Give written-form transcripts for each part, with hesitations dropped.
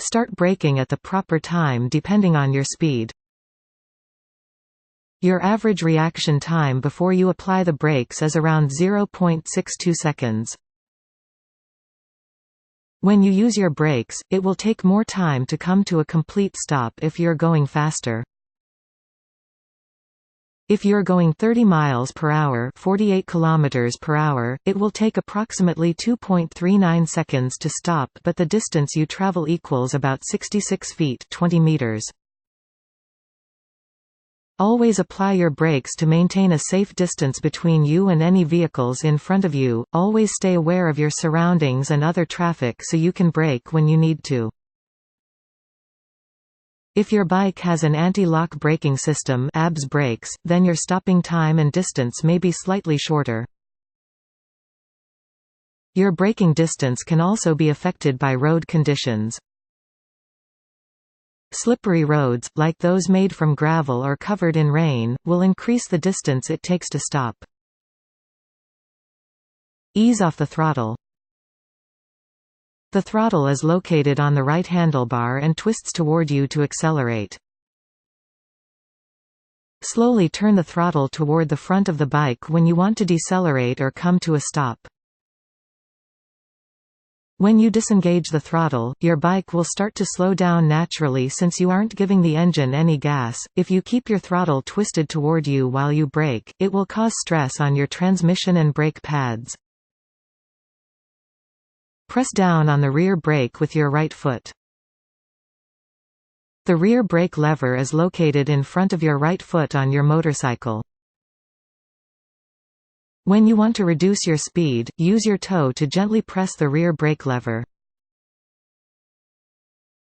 Start braking at the proper time depending on your speed. Your average reaction time before you apply the brakes is around 0.62 seconds. When you use your brakes, it will take more time to come to a complete stop if you're going faster. If you're going 30 miles per hour, 48 kilometers per hour, it will take approximately 2.39 seconds to stop, but the distance you travel equals about 66 feet, 20 meters. Always apply your brakes to maintain a safe distance between you and any vehicles in front of you. Always stay aware of your surroundings and other traffic so you can brake when you need to. If your bike has an anti-lock braking system (ABS brakes), then your stopping time and distance may be slightly shorter. Your braking distance can also be affected by road conditions. Slippery roads, like those made from gravel or covered in rain, will increase the distance it takes to stop. Ease off the throttle. The throttle is located on the right handlebar and twists toward you to accelerate. Slowly turn the throttle toward the front of the bike when you want to decelerate or come to a stop. When you disengage the throttle, your bike will start to slow down naturally since you aren't giving the engine any gas. If you keep your throttle twisted toward you while you brake, it will cause stress on your transmission and brake pads. Press down on the rear brake with your right foot. The rear brake lever is located in front of your right foot on your motorcycle. When you want to reduce your speed, use your toe to gently press the rear brake lever.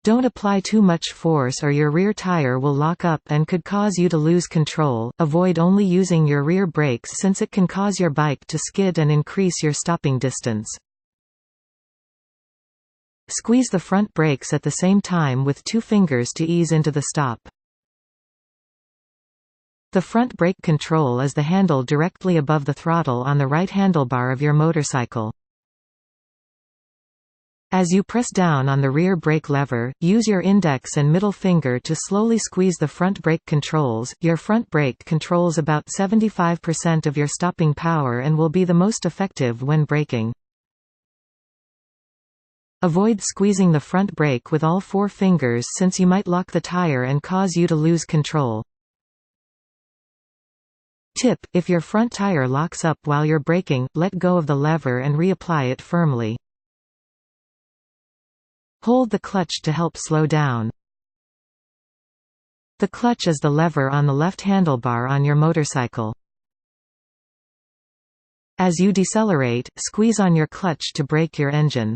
Don't apply too much force or your rear tire will lock up and could cause you to lose control. Avoid only using your rear brakes since it can cause your bike to skid and increase your stopping distance. Squeeze the front brakes at the same time with 2 fingers to ease into the stop. The front brake control is the handle directly above the throttle on the right handlebar of your motorcycle. As you press down on the rear brake lever, use your index and middle finger to slowly squeeze the front brake controls. Your front brake controls about 75% of your stopping power and will be the most effective when braking. Avoid squeezing the front brake with all 4 fingers since you might lock the tire and cause you to lose control. Tip: if your front tire locks up while you're braking, let go of the lever and reapply it firmly. Hold the clutch to help slow down. The clutch is the lever on the left handlebar on your motorcycle. As you decelerate, squeeze on your clutch to brake your engine.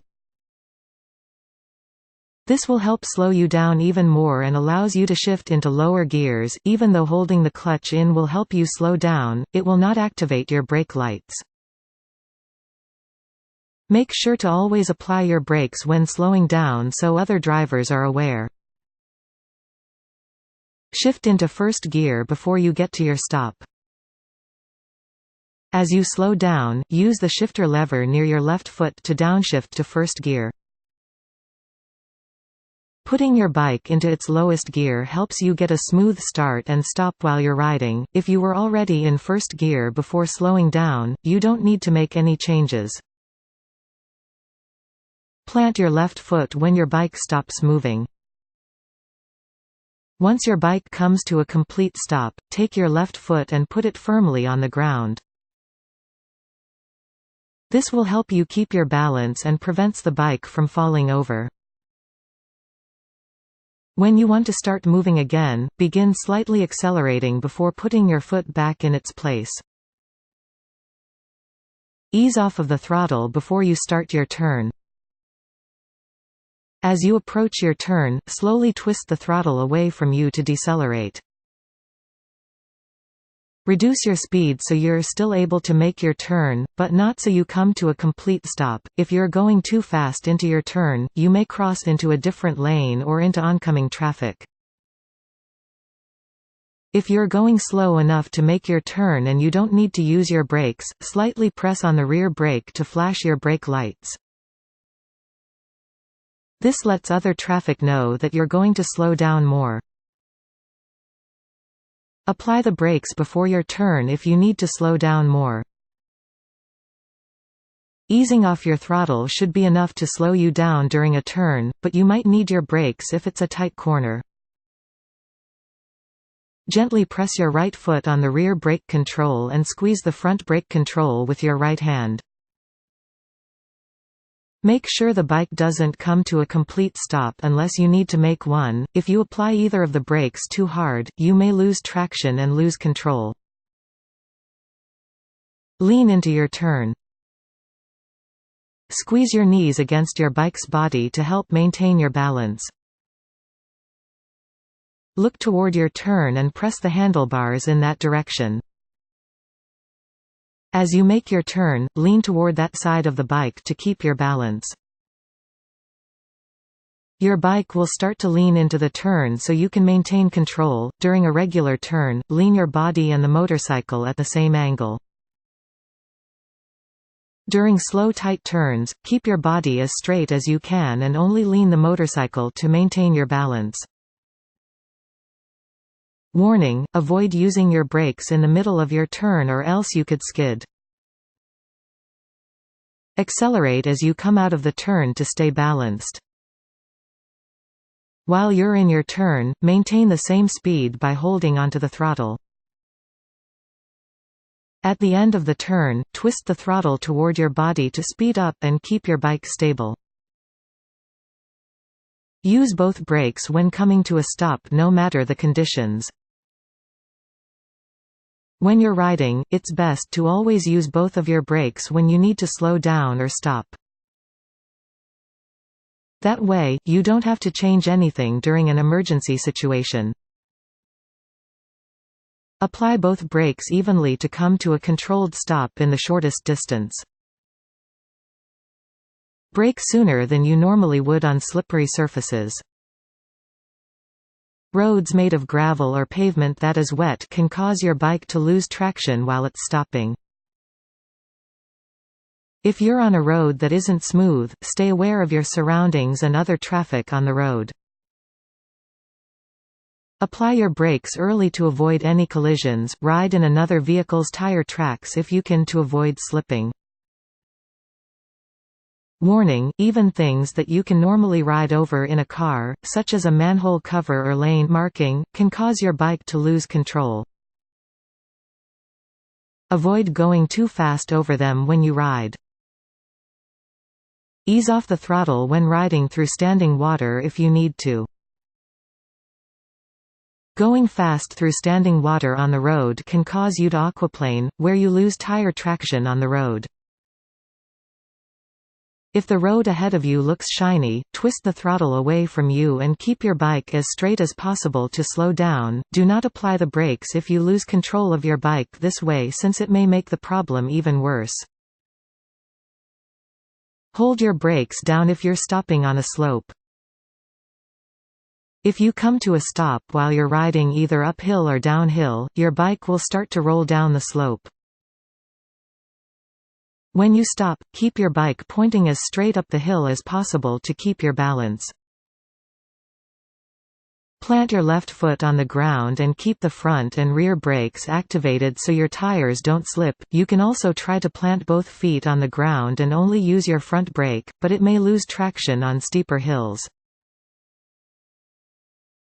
This will help slow you down even more and allows you to shift into lower gears. Even though holding the clutch in will help you slow down, it will not activate your brake lights. Make sure to always apply your brakes when slowing down so other drivers are aware. Shift into first gear before you get to your stop. As you slow down, use the shifter lever near your left foot to downshift to first gear. Putting your bike into its lowest gear helps you get a smooth start and stop while you're riding. If you were already in first gear before slowing down, you don't need to make any changes. Plant your left foot when your bike stops moving. Once your bike comes to a complete stop, take your left foot and put it firmly on the ground. This will help you keep your balance and prevents the bike from falling over. When you want to start moving again, begin slightly accelerating before putting your foot back in its place. Ease off of the throttle before you start your turn. As you approach your turn, slowly twist the throttle away from you to decelerate. Reduce your speed so you're still able to make your turn, but not so you come to a complete stop. If you're going too fast into your turn, you may cross into a different lane or into oncoming traffic. If you're going slow enough to make your turn and you don't need to use your brakes, slightly press on the rear brake to flash your brake lights. This lets other traffic know that you're going to slow down more. Apply the brakes before your turn if you need to slow down more. Easing off your throttle should be enough to slow you down during a turn, but you might need your brakes if it's a tight corner. Gently press your right foot on the rear brake control and squeeze the front brake control with your right hand. Make sure the bike doesn't come to a complete stop unless you need to make one. If you apply either of the brakes too hard, you may lose traction and lose control. Lean into your turn. Squeeze your knees against your bike's body to help maintain your balance. Look toward your turn and press the handlebars in that direction. As you make your turn, lean toward that side of the bike to keep your balance. Your bike will start to lean into the turn so you can maintain control. During a regular turn, lean your body and the motorcycle at the same angle. During slow tight turns, keep your body as straight as you can and only lean the motorcycle to maintain your balance. Warning: avoid using your brakes in the middle of your turn or else you could skid. Accelerate as you come out of the turn to stay balanced. While you're in your turn, maintain the same speed by holding onto the throttle. At the end of the turn, twist the throttle toward your body to speed up and keep your bike stable. Use both brakes when coming to a stop no matter the conditions. When you're riding, it's best to always use both of your brakes when you need to slow down or stop. That way, you don't have to change anything during an emergency situation. Apply both brakes evenly to come to a controlled stop in the shortest distance. Brake sooner than you normally would on slippery surfaces. Roads made of gravel or pavement that is wet can cause your bike to lose traction while it's stopping. If you're on a road that isn't smooth, stay aware of your surroundings and other traffic on the road. Apply your brakes early to avoid any collisions. Ride in another vehicle's tire tracks if you can to avoid slipping. Warning: even things that you can normally ride over in a car, such as a manhole cover or lane marking, can cause your bike to lose control. Avoid going too fast over them when you ride. Ease off the throttle when riding through standing water if you need to. Going fast through standing water on the road can cause you to aquaplane, where you lose tire traction on the road. If the road ahead of you looks shiny, twist the throttle away from you and keep your bike as straight as possible to slow down. Do not apply the brakes if you lose control of your bike this way, since it may make the problem even worse. Hold your brakes down if you're stopping on a slope. If you come to a stop while you're riding either uphill or downhill, your bike will start to roll down the slope. When you stop, keep your bike pointing as straight up the hill as possible to keep your balance. Plant your left foot on the ground and keep the front and rear brakes activated so your tires don't slip. You can also try to plant both feet on the ground and only use your front brake, but it may lose traction on steeper hills.